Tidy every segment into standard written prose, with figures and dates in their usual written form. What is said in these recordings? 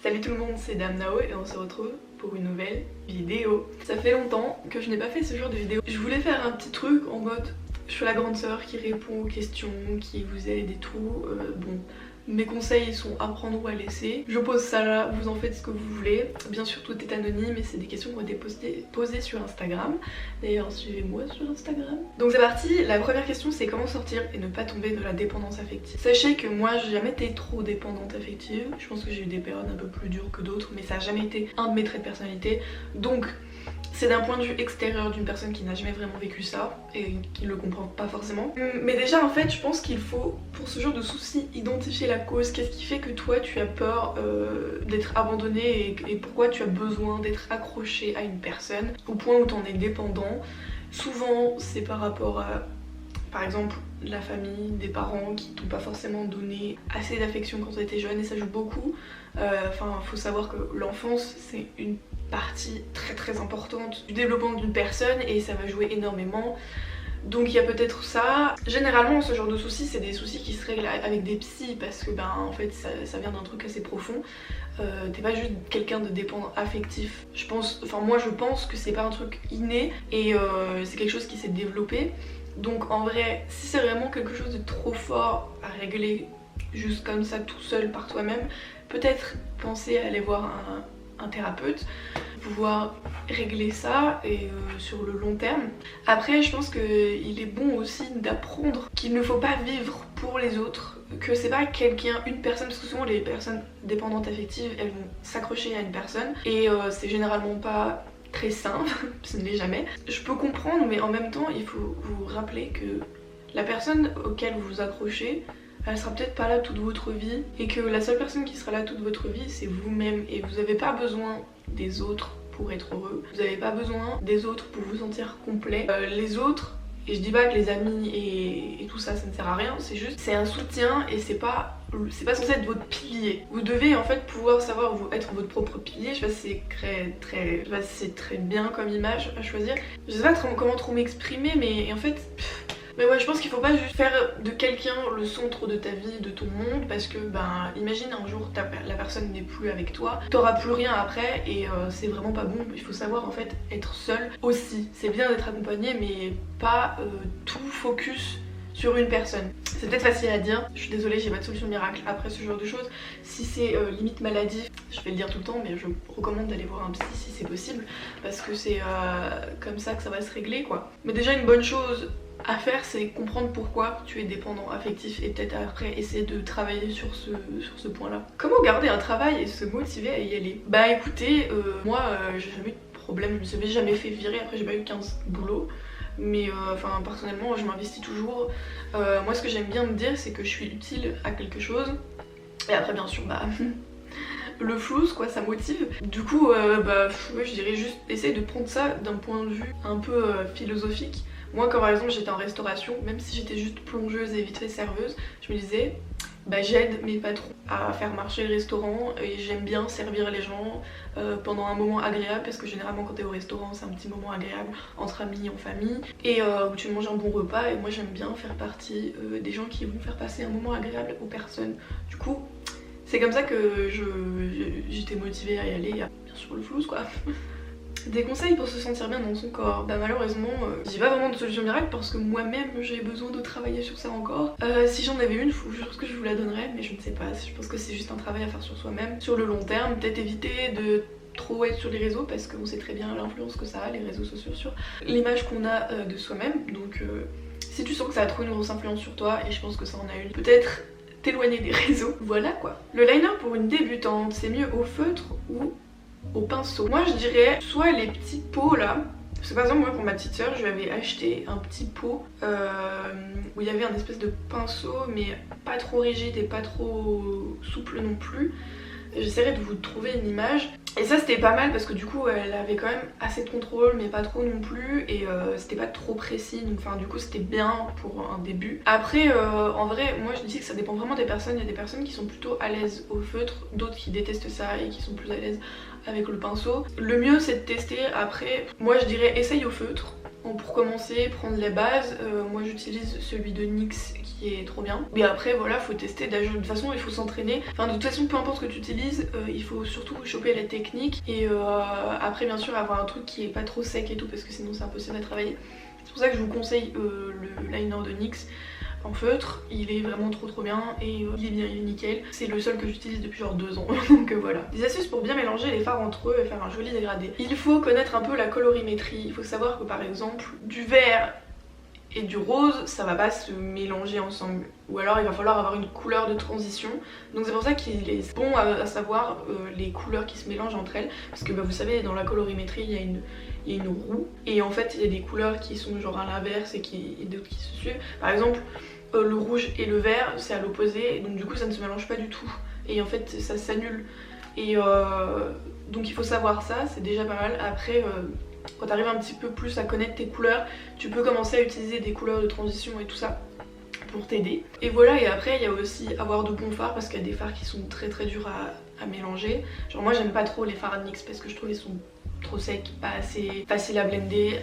Salut tout le monde, c'est Dame Nao et on se retrouve pour une nouvelle vidéo. Ça fait longtemps que je n'ai pas fait ce genre de vidéo. Je voulais faire un petit truc en mode je suis la grande sœur qui répond aux questions, qui vous aide et tout. Bon, mes conseils sont à prendre ou à laisser. Je pose ça là, vous en faites ce que vous voulez. Bien sûr tout est anonyme et c'est des questions qui ont été posées sur Instagram. D'ailleurs suivez-moi sur Instagram. Donc c'est parti, la première question c'est comment sortir et ne pas tomber dans la dépendance affective. Sachez que moi j'ai jamais été trop dépendante affective. Je pense que j'ai eu des périodes un peu plus dures que d'autres, mais ça a jamais été un de mes traits de personnalité. Donc c'est d'un point de vue extérieur d'une personne qui n'a jamais vraiment vécu ça et qui ne le comprend pas forcément. Mais déjà en fait je pense qu'il faut pour ce genre de soucis identifier la cause. Qu'est-ce qui fait que toi tu as peur d'être abandonné et pourquoi tu as besoin d'être accroché à une personne au point où tu en es dépendant. Souvent c'est par rapport à par exemple la famille, des parents qui t'ont pas forcément donné assez d'affection quand tu étais jeune et ça joue beaucoup. Enfin faut savoir que l'enfance c'est une partie très importante du développement d'une personne et ça va jouer énormément. Donc il y a peut-être ça. Généralement ce genre de soucis c'est des soucis qui se règlent avec des psys parce que ben en fait ça vient d'un truc assez profond. T'es pas juste quelqu'un de dépendant affectif. Je pense que c'est pas un truc inné et c'est quelque chose qui s'est développé. Donc en vrai si c'est vraiment quelque chose de trop fort à régler juste comme ça tout seul par toi-même, peut-être penser à aller voir un thérapeute, pouvoir régler ça et sur le long terme. Après je pense qu'il est bon aussi d'apprendre qu'il ne faut pas vivre pour les autres, que c'est pas quelqu'un, une personne, parce que souvent les personnes dépendantes affectives elles vont s'accrocher à une personne et c'est généralement pas très sain, ce ne l'est jamais. Je peux comprendre mais en même temps il faut vous rappeler que la personne auquel vous vous accrochez elle sera peut-être pas là toute votre vie et que la seule personne qui sera là toute votre vie c'est vous-même et vous n'avez pas besoin des autres pour être heureux, vous n'avez pas besoin des autres pour vous sentir complet. Les autres, et je dis pas que les amis et tout ça ça ne sert à rien, c'est juste c'est un soutien et c'est pas censé être votre pilier. Vous devez en fait pouvoir savoir être votre propre pilier. Je sais pas si c'est très bien comme image à choisir. Je sais pas comment trop m'exprimer mais en fait mais ouais je pense qu'il faut pas juste faire de quelqu'un le centre de ta vie, de ton monde, parce que ben imagine un jour la personne n'est plus avec toi, t'auras plus rien après et c'est vraiment pas bon. Il faut savoir en fait être seul aussi. C'est bien d'être accompagné mais pas tout focus sur une personne. C'est peut-être facile à dire, je suis désolée j'ai pas de solution miracle après ce genre de choses. Si c'est limite maladie, je vais le dire tout le temps mais je recommande d'aller voir un psy si c'est possible parce que c'est comme ça que ça va se régler quoi. Mais déjà une bonne chose à faire c'est comprendre pourquoi tu es dépendant affectif et peut-être après essayer de travailler sur ce point là. Comment garder un travail et se motiver à y aller? Bah écoutez, moi j'ai jamais eu de problème, je me suis jamais fait virer, après j'ai pas eu 15 boulots. Mais enfin personnellement je m'investis toujours. Moi ce que j'aime bien me dire c'est que je suis utile à quelque chose. Et après bien sûr bah le flouze quoi ça motive. Du coup ouais, je dirais juste essayer de prendre ça d'un point de vue un peu philosophique. Moi quand par exemple j'étais en restauration, même si j'étais juste plongeuse et vite fait serveuse, je me disais bah j'aide mes patrons à faire marcher le restaurant et j'aime bien servir les gens pendant un moment agréable parce que généralement quand t'es au restaurant c'est un petit moment agréable entre amis, en famille et où tu manges un bon repas et moi j'aime bien faire partie des gens qui vont faire passer un moment agréable aux personnes. Du coup c'est comme ça que j'étais motivée à y aller, bien sûr le flouze quoi. Des conseils pour se sentir bien dans son corps? Bah malheureusement j'ai pas vraiment de solution miracle parce que moi-même j'ai besoin de travailler sur ça encore. Si j'en avais une, je pense que je vous la donnerais mais je ne sais pas, je pense que c'est juste un travail à faire sur soi-même. Sur le long terme, peut-être éviter de trop être sur les réseaux parce qu'on sait très bien l'influence que ça a, les réseaux sociaux, sur l'image qu'on a de soi-même. Donc si tu sens que ça a trop une grosse influence sur toi, et je pense que ça en a une, peut-être t'éloigner des réseaux, voilà quoi. Le liner pour une débutante, c'est mieux au feutre ou au pinceau? Moi je dirais soit les petits pots là, parce que par exemple moi pour ma petite soeur je lui avais acheté un petit pot où il y avait un espèce de pinceau mais pas trop rigide et pas trop souple non plus. J'essaierai de vous trouver une image. Et ça c'était pas mal parce que du coup elle avait quand même assez de contrôle mais pas trop non plus et c'était pas trop précis donc enfin du coup c'était bien pour un début. Après en vrai moi je dis que ça dépend vraiment des personnes, il y a des personnes qui sont plutôt à l'aise au feutre, d'autres qui détestent ça et qui sont plus à l'aise avec le pinceau. Le mieux c'est de tester. Après moi je dirais essaye au feutre Donc pour commencer, prendre les bases, moi j'utilise celui de NYX qui est trop bien. Mais après voilà, faut tester, de toute façon il faut s'entraîner. Enfin de toute façon peu importe ce que tu utilises, il faut surtout choper la technique et après bien sûr avoir un truc qui est pas trop sec et tout parce que sinon c'est impossible à travailler. C'est pour ça que je vous conseille le liner de NYX en feutre, il est vraiment trop bien et il est bien, il est nickel. C'est le seul que j'utilise depuis genre 2 ans, donc voilà. Des astuces pour bien mélanger les fards entre eux et faire un joli dégradé. Il faut connaître un peu la colorimétrie, il faut savoir que par exemple du vert et du rose ça va pas se mélanger ensemble, ou alors il va falloir avoir une couleur de transition, donc c'est pour ça qu'il est bon à savoir les couleurs qui se mélangent entre elles, parce que vous savez dans la colorimétrie il y a une roue et en fait il y a des couleurs qui sont genre à l'inverse et d'autres qui se suivent. Par exemple le rouge et le vert c'est à l'opposé, donc du coup ça ne se mélange pas du tout et en fait ça s'annule et donc il faut savoir ça, c'est déjà pas mal. Après quand tu arrives un petit peu plus à connaître tes couleurs, tu peux commencer à utiliser des couleurs de transition et tout ça pour t'aider. Et voilà, et après il y a aussi avoir de bons fards parce qu'il y a des fards qui sont très durs à mélanger. Genre moi j'aime pas trop les fards NYX parce que je trouve qu'ils sont trop secs, pas assez facile à blender,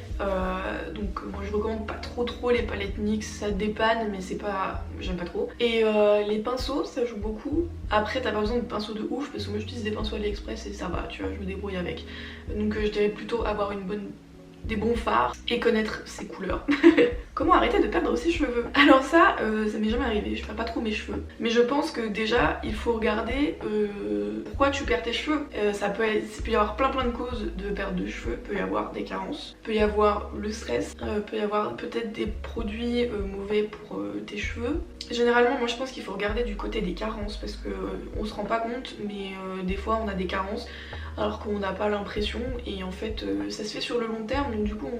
donc moi je recommande pas trop les palettes NYX, ça dépanne mais c'est pas, j'aime pas trop. Et les pinceaux ça joue beaucoup. Après t'as pas besoin de pinceaux de ouf parce que moi j'utilise des pinceaux AliExpress et ça va, tu vois, je me débrouille avec. Donc je dirais plutôt avoir des bons fards et connaître ses couleurs. Comment arrêter de perdre ses cheveux? Alors ça m'est jamais arrivé, je perds pas trop mes cheveux. Mais je pense que déjà il faut regarder pourquoi tu perds tes cheveux. Il peut y avoir plein de causes de perte de cheveux. Il peut y avoir des carences, il peut y avoir le stress, il peut y avoir peut-être des produits mauvais pour tes cheveux. Généralement moi je pense qu'il faut regarder du côté des carences parce que on se rend pas compte mais des fois on a des carences alors qu'on n'a pas l'impression et en fait ça se fait sur le long terme donc du coup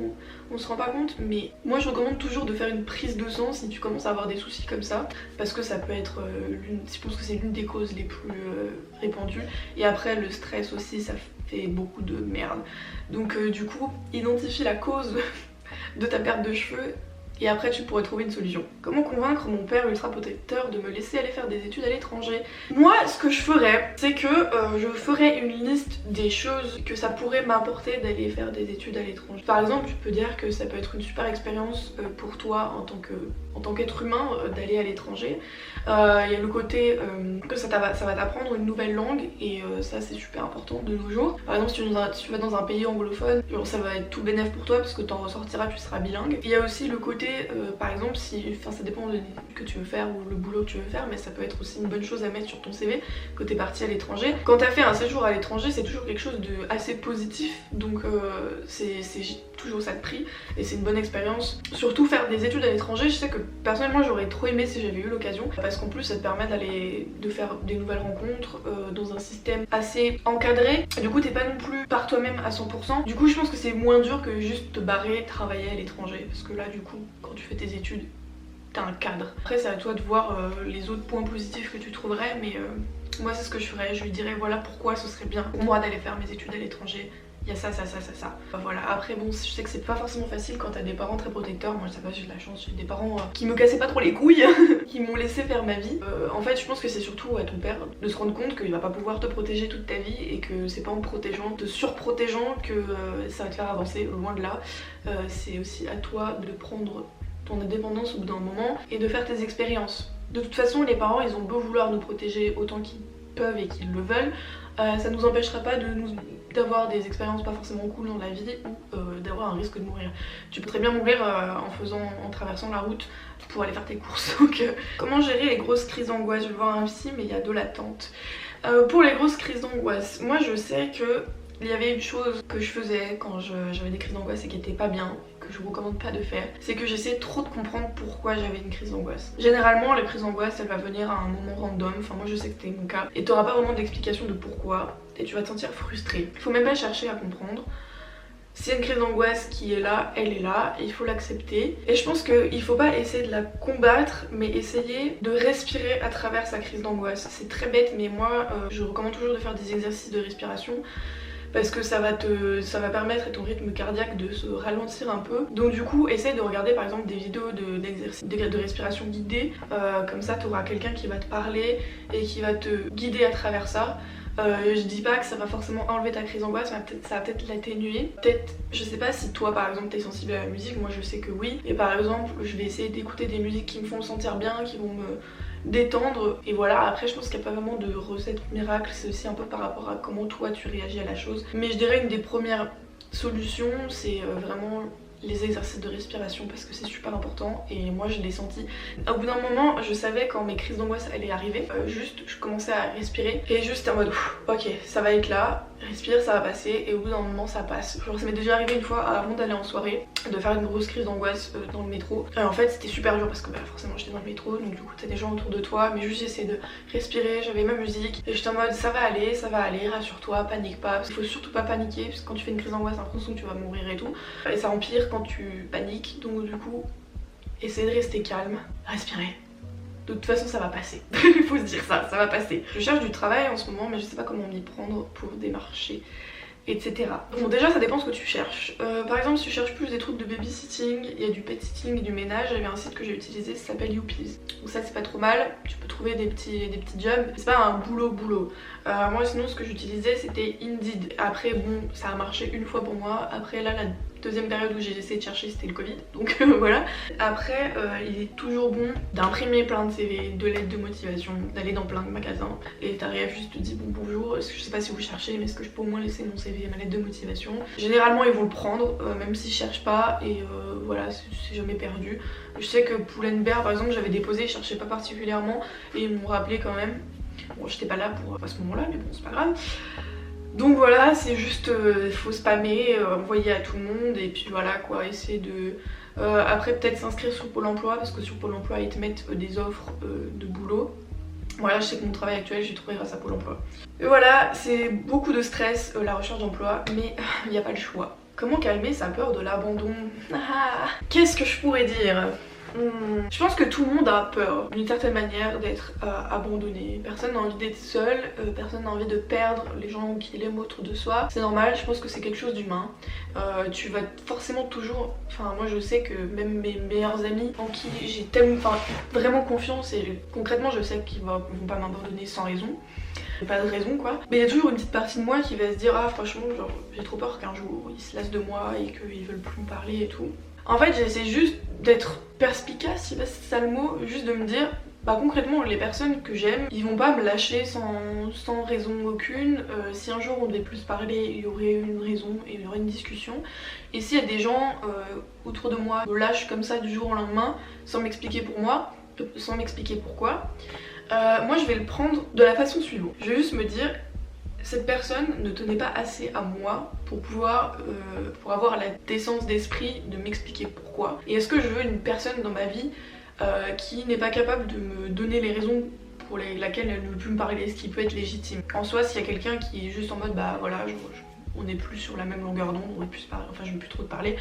on se rend pas compte. Mais moi je recommande toujours de faire une prise de sang si tu commences à avoir des soucis comme ça parce que ça peut être je pense que c'est l'une des causes les plus répandues. Et après le stress aussi ça fait beaucoup de merde, donc du coup identifie la cause de ta perte de cheveux et après tu pourrais trouver une solution. Comment convaincre mon père ultra protecteur de me laisser aller faire des études à l'étranger? Moi ce que je ferais c'est que je ferais une liste des choses que ça pourrait m'apporter d'aller faire des études à l'étranger. Par exemple tu peux dire que ça peut être une super expérience pour toi en tant qu'être humain d'aller à l'étranger. Il y a le côté que ça va t'apprendre une nouvelle langue et ça c'est super important de nos jours. Par exemple si tu vas dans un pays anglophone, ça va être tout bénef pour toi parce que t'en ressortiras, tu seras bilingue. Il y a aussi le côté par exemple ça dépend de ce que tu veux faire ou le boulot que tu veux faire, mais ça peut être aussi une bonne chose à mettre sur ton CV que t'es parti à l'étranger. Quand t'as fait un séjour à l'étranger c'est toujours quelque chose de assez positif, donc c'est toujours ça de prix et c'est une bonne expérience. Surtout faire des études à l'étranger, je sais que personnellement j'aurais trop aimé si j'avais eu l'occasion parce qu'en plus ça te permet de faire des nouvelles rencontres dans un système assez encadré. Du coup t'es pas non plus par toi-même à 100%. Du coup je pense que c'est moins dur que juste te barrer, travailler à l'étranger parce que là du coup quand tu fais tes études t'as un cadre. Après c'est à toi de voir les autres points positifs que tu trouverais, mais moi c'est ce que je ferais. Je lui dirais voilà pourquoi ce serait bien pour moi d'aller faire mes études à l'étranger. Il y a ça. Voilà, après bon, je sais que c'est pas forcément facile quand t'as des parents très protecteurs. Moi ça va, j'ai de la chance, j'ai des parents qui me cassaient pas trop les couilles, qui m'ont laissé faire ma vie. En fait je pense que c'est surtout à ton père de se rendre compte qu'il va pas pouvoir te protéger toute ta vie et que c'est pas en protégeant, te surprotégeant que ça va te faire avancer, loin de là. C'est aussi à toi de prendre ton indépendance au bout d'un moment et de faire tes expériences. De toute façon les parents ils ont beau vouloir nous protéger autant qu'ils peuvent et qu'ils le veulent, ça nous empêchera pas d'avoir des expériences pas forcément cool dans la vie ou d'avoir un risque de mourir. Tu peux très bien mourir en traversant la route pour aller faire tes courses. Donc comment gérer les grosses crises d'angoisse? Je vais voir un psy mais il y a de l'attente. Pour les grosses crises d'angoisse, moi je sais que il y avait une chose que je faisais quand j'avais des crises d'angoisse et qui était pas bien, que je vous recommande pas de faire, c'est que j'essayais trop de comprendre pourquoi j'avais une crise d'angoisse. Généralement la crise d'angoisse elle va venir à un moment random, enfin moi je sais que c'était mon cas, et t'auras pas vraiment d'explication de pourquoi et tu vas te sentir frustrée. Faut même pas chercher à comprendre. S'il y a une crise d'angoisse qui est là, elle est là, il faut l'accepter. Et je pense qu'il faut pas essayer de la combattre, mais essayer de respirer à travers sa crise d'angoisse. C'est très bête mais moi je recommande toujours de faire des exercices de respiration parce que ça va permettre à ton rythme cardiaque de se ralentir un peu. Donc du coup essaye de regarder par exemple des vidéos d'exercices de respiration guidée, comme ça tu auras quelqu'un qui va te parler et qui va te guider à travers ça. Je dis pas que ça va forcément enlever ta crise d'angoisse, ça va peut-être l'atténuer. Peut-être, je sais pas si toi par exemple t'es sensible à la musique, moi je sais que oui. Et par exemple, je vais essayer d'écouter des musiques qui me font me sentir bien, qui vont me détendre. Et voilà, après je pense qu'il n'y a pas vraiment de recette miracle, c'est aussi un peu par rapport à comment toi tu réagis à la chose. Mais je dirais une des premières solutions, c'est vraiment les exercices de respiration parce que c'est super important et moi je l'ai senti. Au bout d'un moment je savais quand mes crises d'angoisse allaient arriver, juste je commençais à respirer et juste en mode ok ça va être là, respire ça va passer et au bout d'un moment ça passe. Genre ça m'est déjà arrivé une fois avant d'aller en soirée de faire une grosse crise d'angoisse dans le métro. En fait c'était super dur parce que forcément j'étais dans le métro donc du coup t'as des gens autour de toi mais juste j'essayais de respirer, j'avais ma musique et j'étais en mode ça va aller, rassure-toi, panique pas parce qu'il faut surtout pas paniquer parce que quand tu fais une crise d'angoisse t'as l'impression que tu vas mourir et tout et ça empire quand tu paniques donc du coup essaie de rester calme, respirer. De toute façon ça va passer, il faut se dire ça va passer. Je cherche du travail en ce moment mais je sais pas comment m'y prendre pour démarcher etc. Bon déjà ça dépend ce que tu cherches. Par exemple si tu cherches plus des trucs de babysitting, il y a du pet sitting et du ménage, il y avait un site que j'ai utilisé, ça s'appelle Youpies. Donc ça c'est pas trop mal, tu peux trouver des petits jobs, c'est pas un boulot. Moi sinon ce que j'utilisais c'était Indeed. Après bon ça a marché une fois pour moi, après là la deuxième période où j'ai essayé de chercher c'était le Covid donc voilà. Après il est toujours bon d'imprimer plein de CV, de lettres de motivation, d'aller dans plein de magasins et t'arrives juste te dis bon bonjour, je sais pas si vous cherchez mais est-ce que je peux au moins laisser mon CV et ma lettre de motivation. Généralement ils vont le prendre même s'ils cherchent pas et voilà c'est jamais perdu. Je sais que Pull&Bear par exemple j'avais déposé, ils cherchaient pas particulièrement et ils m'ont rappelé quand même. Bon j'étais pas là pour à ce moment là mais bon c'est pas grave. Donc voilà, c'est juste, faut spammer, envoyer à tout le monde et puis voilà quoi, essayer de... après peut-être s'inscrire sur Pôle emploi parce que sur Pôle emploi ils te mettent des offres de boulot. Voilà, je sais que mon travail actuel j'ai trouvé grâce à Pôle emploi. Et voilà, c'est beaucoup de stress la recherche d'emploi mais il n'y a pas le choix. Comment calmer sa peur de l'abandon? Qu'est-ce que je pourrais dire? Je pense que tout le monde a peur d'une certaine manière d'être abandonné. Personne n'a envie d'être seul, personne n'a envie de perdre les gens qu'il aime autour de soi. C'est normal, je pense que c'est quelque chose d'humain. Tu vas forcément toujours... Enfin moi je sais que même mes meilleurs amis en qui j'ai tellement vraiment confiance et concrètement je sais qu'ils vont pas m'abandonner sans raison. Pas de raison quoi. Mais il y a toujours une petite partie de moi qui va se dire ah franchement genre j'ai trop peur qu'un jour ils se lassent de moi et qu'ils veulent plus me parler et tout. En fait j'essaie juste d'être perspicace, je sais pas si c'est ça le mot, juste de me dire bah concrètement les personnes que j'aime ils vont pas me lâcher sans raison aucune. Si un jour on devait plus se parler il y aurait une raison et il y aurait une discussion. Et s'il y a des gens autour de moi me lâchent comme ça du jour au lendemain sans m'expliquer pourquoi, moi je vais le prendre de la façon suivante. Je vais juste me dire cette personne ne tenait pas assez à moi pour pouvoir pour avoir la décence d'esprit de m'expliquer pourquoi. Et est-ce que je veux une personne dans ma vie qui n'est pas capable de me donner les raisons pour laquelle elle ne veut plus me parler, ce qui peut être légitime. En soi s'il y a quelqu'un qui est juste en mode bah voilà on n'est plus sur la même longueur d'onde, on est plus enfin je veux plus trop te parler,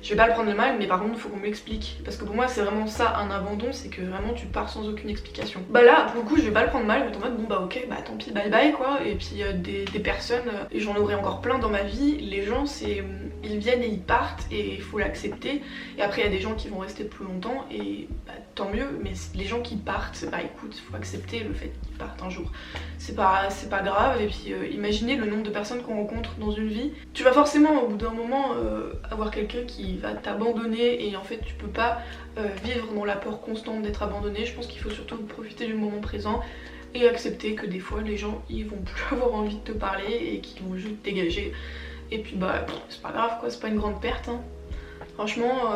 je vais pas le prendre mal mais par contre il faut qu'on m'explique parce que pour moi c'est vraiment ça un abandon, c'est que vraiment tu pars sans aucune explication. Bah là pour le coup je vais pas le prendre mal mais en mode bon bah ok bah tant pis bye bye quoi. Et puis des personnes et j'en aurai encore plein dans ma vie, les gens c'est ils viennent et ils partent et il faut l'accepter et après il y a des gens qui vont rester plus longtemps et bah, tant mieux mais les gens qui partent bah écoute faut accepter le fait qu'ils partent un jour, c'est pas grave. Et puis imaginez le nombre de personnes qu'on rencontre dans une vie, tu vas forcément au bout d'un moment avoir quelqu'un qui va t'abandonner et en fait tu peux pas vivre dans la peur constante d'être abandonné. Je pense qu'il faut surtout profiter du moment présent et accepter que des fois les gens ils vont plus avoir envie de te parler et qu'ils vont juste te dégager et puis bah c'est pas grave quoi, c'est pas une grande perte hein. Franchement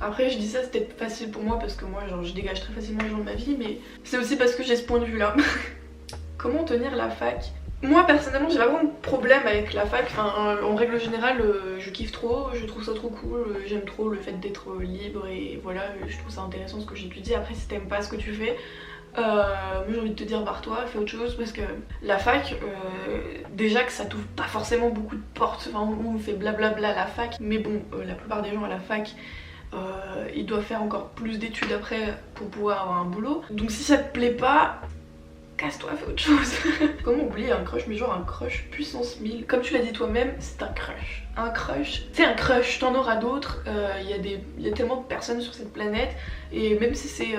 après je dis ça c'est peut-être facile pour moi parce que moi genre je dégage très facilement les gens de ma vie mais c'est aussi parce que j'ai ce point de vue là. Comment tenir la fac? Moi personnellement j'ai pas vraiment de problème avec la fac, enfin, en règle générale je kiffe trop, je trouve ça trop cool, j'aime trop le fait d'être libre et voilà je trouve ça intéressant ce que j'étudie. Après si t'aimes pas ce que tu fais, moi j'ai envie de te dire barre-toi, fais autre chose parce que la fac, déjà que ça t'ouvre pas forcément beaucoup de portes, enfin on fait blablabla à la fac, mais bon la plupart des gens à la fac ils doivent faire encore plus d'études après pour pouvoir avoir un boulot. Donc si ça te plaît pas, casse-toi, fais autre chose. Comment oublier un crush, mais genre un crush puissance 1000. Comme tu l'as dit toi-même, c'est un crush. Un crush, c'est un crush, t'en auras d'autres. Il y a tellement de personnes sur cette planète. Et même si c'est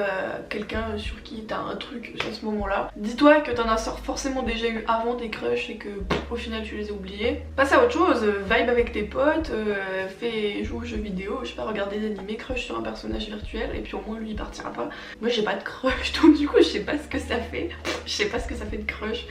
quelqu'un sur qui t'as un truc à ce moment-là, dis-toi que t'en as forcément déjà eu avant des crushs et que au final tu les as oubliés. Passe à autre chose, vibe avec tes potes, joue aux jeux vidéo, je sais pas, regarder des animés, crush sur un personnage virtuel et puis au moins lui il partira pas. Moi j'ai pas de crush donc du coup je sais pas ce que ça fait. Je sais pas ce que ça fait de crush.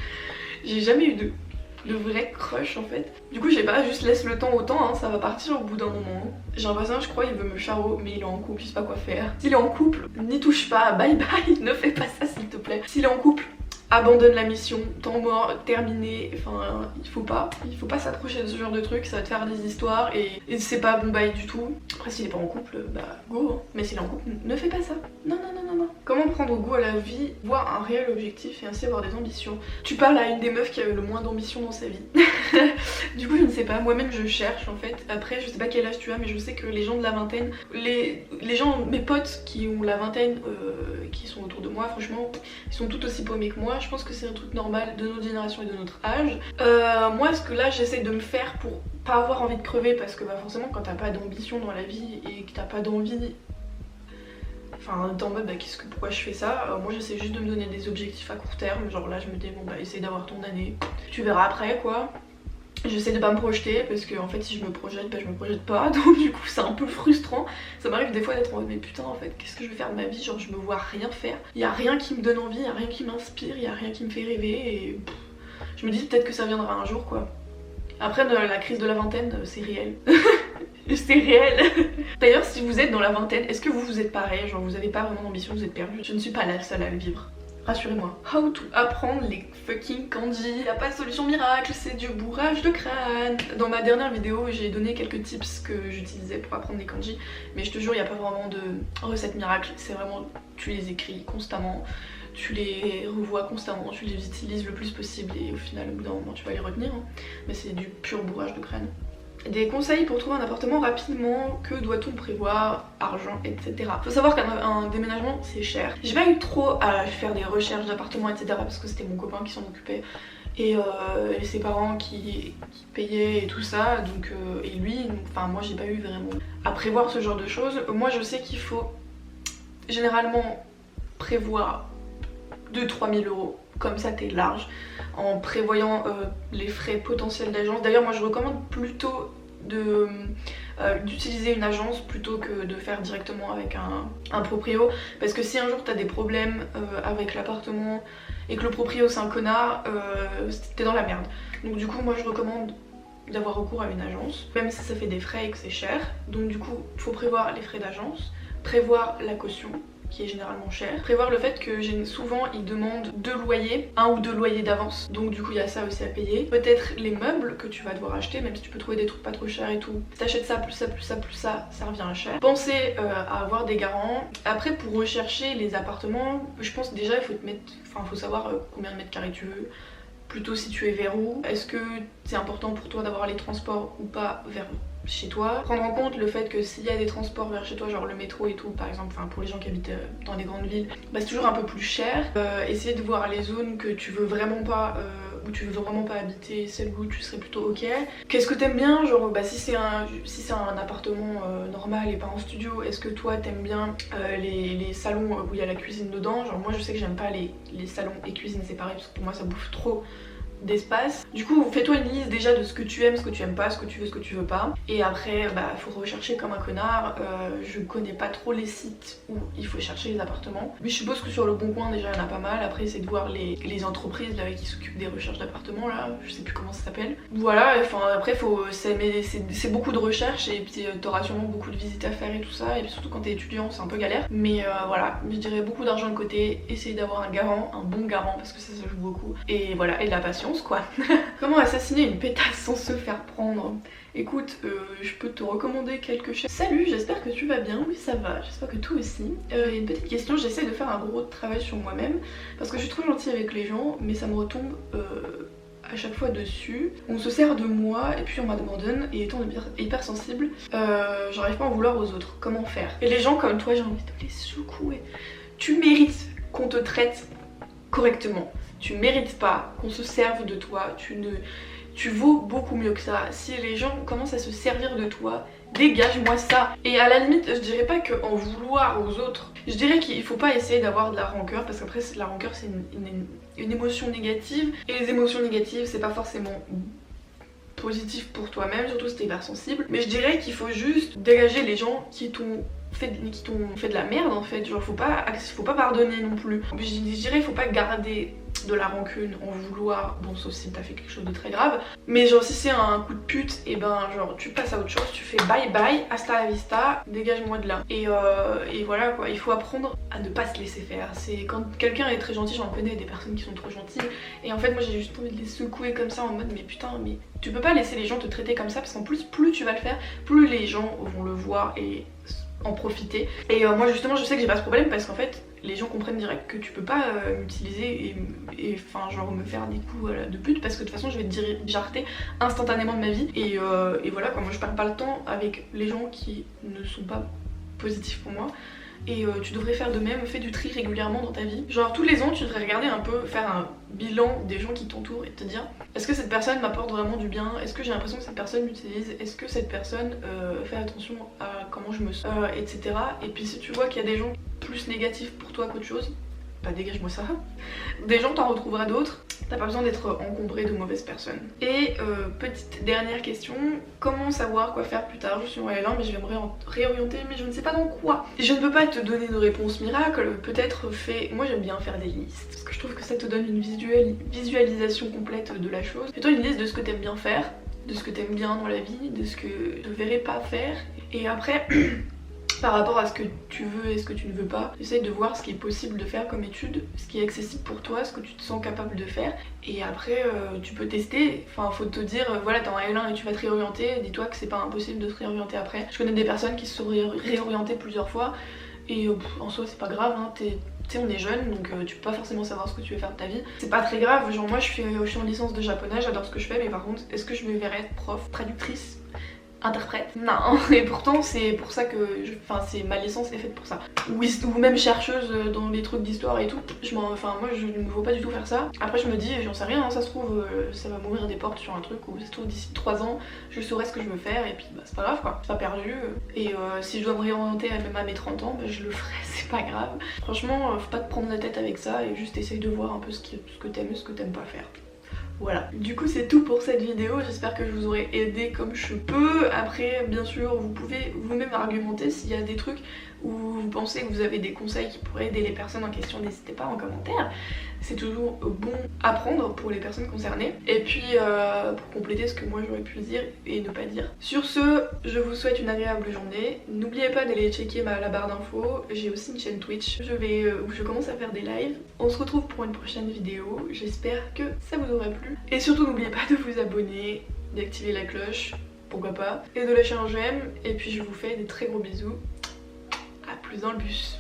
J'ai jamais eu de vrai crush en fait. Du coup je sais pas, juste laisse le temps au temps, hein, ça va partir au bout d'un moment. J'ai un voisin je crois il veut me charo mais il est en couple, je sais pas quoi faire. S'il est en couple, n'y touche pas, bye bye, ne fais pas ça s'il te plaît. S'il est en couple, abandonne la mission, temps mort, terminé, enfin il faut pas s'approcher de ce genre de truc, ça va te faire des histoires et c'est pas bon bail du tout. Après s'il est pas en couple, bah go, hein. Mais s'il est en couple, ne fais pas ça. Non non non non non. Comment prendre goût à la vie, voir un réel objectif et ainsi avoir des ambitions. Tu parles à une des meufs qui a eu le moins d'ambition dans sa vie. Du coup je ne sais pas, moi-même je cherche en fait. Après je sais pas quel âge tu as mais je sais que les gens de la vingtaine, les gens, mes potes qui ont la vingtaine, qui sont autour de moi, franchement ils sont tout aussi paumés que moi. Je pense que c'est un truc normal de notre génération et de notre âge. Moi ce que là j'essaie de me faire pour pas avoir envie de crever, parce que bah forcément quand t'as pas d'ambition dans la vie et que t'as pas d'envie, enfin t'es en mode bah pourquoi je fais ça, moi j'essaie juste de me donner des objectifs à court terme, genre là je me dis bon bah essaye d'avoir ton année, tu verras après quoi. J'essaie de pas me projeter parce que en fait si je me projette, bah je me projette pas, donc du coup c'est un peu frustrant. Ça m'arrive des fois d'être en mode mais putain en fait qu'est-ce que je vais faire de ma vie, genre je me vois rien faire. Il y a rien qui me donne envie, il y a rien qui m'inspire, il y a rien qui me fait rêver et je me dis peut-être que ça viendra un jour quoi. Après la crise de la vingtaine c'est réel. C'est réel. D'ailleurs si vous êtes dans la vingtaine, est-ce que vous êtes pareil, genre vous avez pas vraiment d'ambition, vous êtes perdu? Je ne suis pas la seule à le vivre. Rassurez-moi. How to apprendre les fucking kanji. Y a pas de solution miracle, c'est du bourrage de crâne. Dans ma dernière vidéo, j'ai donné quelques tips que j'utilisais pour apprendre les kanji. Mais je te jure, y a pas vraiment de recette miracle. C'est vraiment, tu les écris constamment, tu les revois constamment, tu les utilises le plus possible et au final, au bout d'un moment, tu vas les retenir. Hein. Mais c'est du pur bourrage de crâne. Des conseils pour trouver un appartement rapidement, que doit-on prévoir, argent, etc. Faut savoir qu'un déménagement c'est cher. J'ai pas eu trop à faire des recherches d'appartements, etc. parce que c'était mon copain qui s'en occupait et ses parents qui payaient et tout ça. Donc, et lui, enfin moi j'ai pas eu vraiment à prévoir ce genre de choses. Moi je sais qu'il faut généralement prévoir 2-3 000 euros. Comme ça t'es large en prévoyant les frais potentiels d'agence. D'ailleurs moi je recommande plutôt d'utiliser une agence plutôt que de faire directement avec un proprio, parce que si un jour t'as des problèmes avec l'appartement et que le proprio c'est un connard, t'es dans la merde. Donc du coup moi je recommande d'avoir recours à une agence, même si ça fait des frais et que c'est cher. Donc du coup faut prévoir les frais d'agence, prévoir la caution qui est généralement cher, prévoir le fait que souvent ils demandent 2 loyers, 1 ou 2 loyers d'avance, donc du coup il y a ça aussi à payer. Peut-être les meubles que tu vas devoir acheter, même si tu peux trouver des trucs pas trop chers et tout, si t'achètes ça plus ça plus ça plus ça, ça revient à cher. Pensez à avoir des garants. Après pour rechercher les appartements, je pense déjà il faut te mettre, enfin faut savoir combien de mètres carrés tu veux, plutôt si tu es vers où, est-ce que c'est important pour toi d'avoir les transports ou pas vers chez toi. Prendre en compte le fait que s'il y a des transports vers chez toi, genre le métro et tout par exemple, enfin pour les gens qui habitent dans les grandes villes, bah c'est toujours un peu plus cher. Essayer de voir les zones que tu veux vraiment pas, où tu veux vraiment pas habiter, celles où tu serais plutôt ok. Qu'est-ce que t'aimes bien, genre bah si c'est un appartement normal et pas en studio, est-ce que toi t'aimes bien les salons où il y a la cuisine dedans? Genre moi je sais que j'aime pas les salons et cuisine séparés parce que pour moi ça bouffe trop d'espace. Du coup fais-toi une liste déjà de ce que tu aimes, ce que tu aimes pas, ce que tu veux, ce que tu veux pas. Et après bah faut rechercher comme un connard. Je connais pas trop les sites où il faut chercher les appartements, mais je suppose que sur le Bon Coin déjà il y en a pas mal. Après c'est de voir les entreprises là qui s'occupent des recherches d'appartements là, je sais plus comment ça s'appelle. Voilà, enfin après c'est beaucoup de recherches et puis t'auras sûrement beaucoup de visites à faire et tout ça, et puis surtout quand t'es étudiant c'est un peu galère. Mais voilà, je dirais beaucoup d'argent de côté, essayer d'avoir un garant, un bon garant parce que ça joue beaucoup. Et voilà, et de la patience quoi. Comment assassiner une pétasse sans se faire prendre? Écoute, je peux te recommander quelque chose. Salut, j'espère que tu vas bien. Oui ça va, j'espère que toi aussi. Une petite question, j'essaie de faire un gros travail sur moi-même parce que je suis trop gentille avec les gens mais ça me retombe à chaque fois dessus. On se sert de moi et puis on m'abandonne, et étant hypersensible, j'arrive pas à en vouloir aux autres. Comment faire? Et les gens comme toi j'ai envie de les secouer. Tu mérites qu'on te traite correctement. tu mérites pas qu'on se serve de toi, tu vaux beaucoup mieux que ça. Si les gens commencent à se servir de toi, dégage-moi ça. Et à la limite, je dirais pas qu'en vouloir aux autres, je dirais qu'il faut pas essayer d'avoir de la rancœur, parce qu'après la rancœur c'est une émotion négative, et les émotions négatives c'est pas forcément positif pour toi-même, surtout si t'es hypersensible. Mais je dirais qu'il faut juste dégager les gens qui t'ont fait de la merde en fait. Genre faut pas pardonner non plus. Je dirais il faut pas garder de la rancune, en vouloir, bon sauf si t'as fait quelque chose de très grave, mais genre si c'est un coup de pute, et ben genre tu passes à autre chose, tu fais bye bye, hasta la vista, dégage-moi de là. Et voilà quoi, il faut apprendre à ne pas se laisser faire. C'est quand quelqu'un est très gentil, j'en connais des personnes qui sont trop gentilles, et en fait moi j'ai juste envie de les secouer comme ça en mode mais putain, mais tu peux pas laisser les gens te traiter comme ça, parce qu'en plus tu vas le faire, plus les gens vont le voir et en profiter. Et moi justement je sais que j'ai pas ce problème, parce qu'en fait les gens comprennent direct que tu peux pas m'utiliser et enfin genre me faire des coups de pute, parce que de toute façon je vais te jarter instantanément de ma vie. Et voilà quoi, moi je perds pas le temps avec les gens qui ne sont pas positifs pour moi. Et tu devrais faire de même, fais du tri régulièrement dans ta vie. Genre tous les ans tu devrais regarder un peu, faire un bilan des gens qui t'entourent et te dire est-ce que cette personne m'apporte vraiment du bien, est-ce que j'ai l'impression que cette personne m'utilise, est-ce que cette personne fait attention à comment je me sens, etc. Et puis si tu vois qu'il y a des gens plus négatifs pour toi qu'autre chose, bah dégage-moi ça. Des gens t'en retrouveras d'autres, t'as pas besoin d'être encombré de mauvaises personnes. Et petite dernière question, comment savoir quoi faire plus tard? Je suis en L1 mais je vais me réorienter, mais je ne sais pas dans quoi. Je ne peux pas te donner de réponse miracle, peut-être moi j'aime bien faire des listes, parce que je trouve que ça te donne une visualisation complète de la chose. Fais-toi une liste de ce que t'aimes bien faire, de ce que t'aimes bien dans la vie, de ce que tu ne verrais pas faire, et après par rapport à ce que tu veux et ce que tu ne veux pas, essaye de voir ce qui est possible de faire comme étude, ce qui est accessible pour toi, ce que tu te sens capable de faire, et après tu peux tester. Enfin faut te dire voilà t'es en L1 et tu vas te réorienter, dis-toi que c'est pas impossible de se réorienter après. Je connais des personnes qui se sont réorientées plusieurs fois, et en soi c'est pas grave, hein, tu sais on est jeune donc tu peux pas forcément savoir ce que tu veux faire de ta vie. C'est pas très grave, genre moi je suis en licence de japonais, j'adore ce que je fais, mais par contre est-ce que je me verrais être prof, traductrice, interprète? Non. Et pourtant c'est pour ça que c'est ma licence est faite pour ça. Ou même chercheuse dans les trucs d'histoire et tout. Moi je ne me vois pas du tout faire ça. Après je me dis j'en sais rien, hein, ça se trouve ça va m'ouvrir des portes sur un truc où ça se trouve d'ici 3 ans je saurai ce que je veux faire, et puis bah c'est pas grave quoi, c'est pas perdu. Et si je dois me réorienter même à mes 30 ans, bah, je le ferai, c'est pas grave. Franchement faut pas te prendre la tête avec ça, et juste essaye de voir un peu ce que t'aimes et ce que t'aimes pas faire. Voilà, du coup c'est tout pour cette vidéo, j'espère que je vous aurai aidé comme je peux. Après bien sûr vous pouvez vous-même argumenter s'il y a des trucs où vous pensez que vous avez des conseils qui pourraient aider les personnes en question, n'hésitez pas en commentaire. C'est toujours bon à prendre pour les personnes concernées. Et puis pour compléter ce que moi j'aurais pu dire et ne pas dire. Sur ce, je vous souhaite une agréable journée. N'oubliez pas d'aller checker la barre d'infos. J'ai aussi une chaîne Twitch où je commence à faire des lives. On se retrouve pour une prochaine vidéo. J'espère que ça vous aura plu. Et surtout n'oubliez pas de vous abonner, d'activer la cloche, pourquoi pas, et de lâcher un j'aime. Et puis je vous fais des très gros bisous. À plus dans le bus.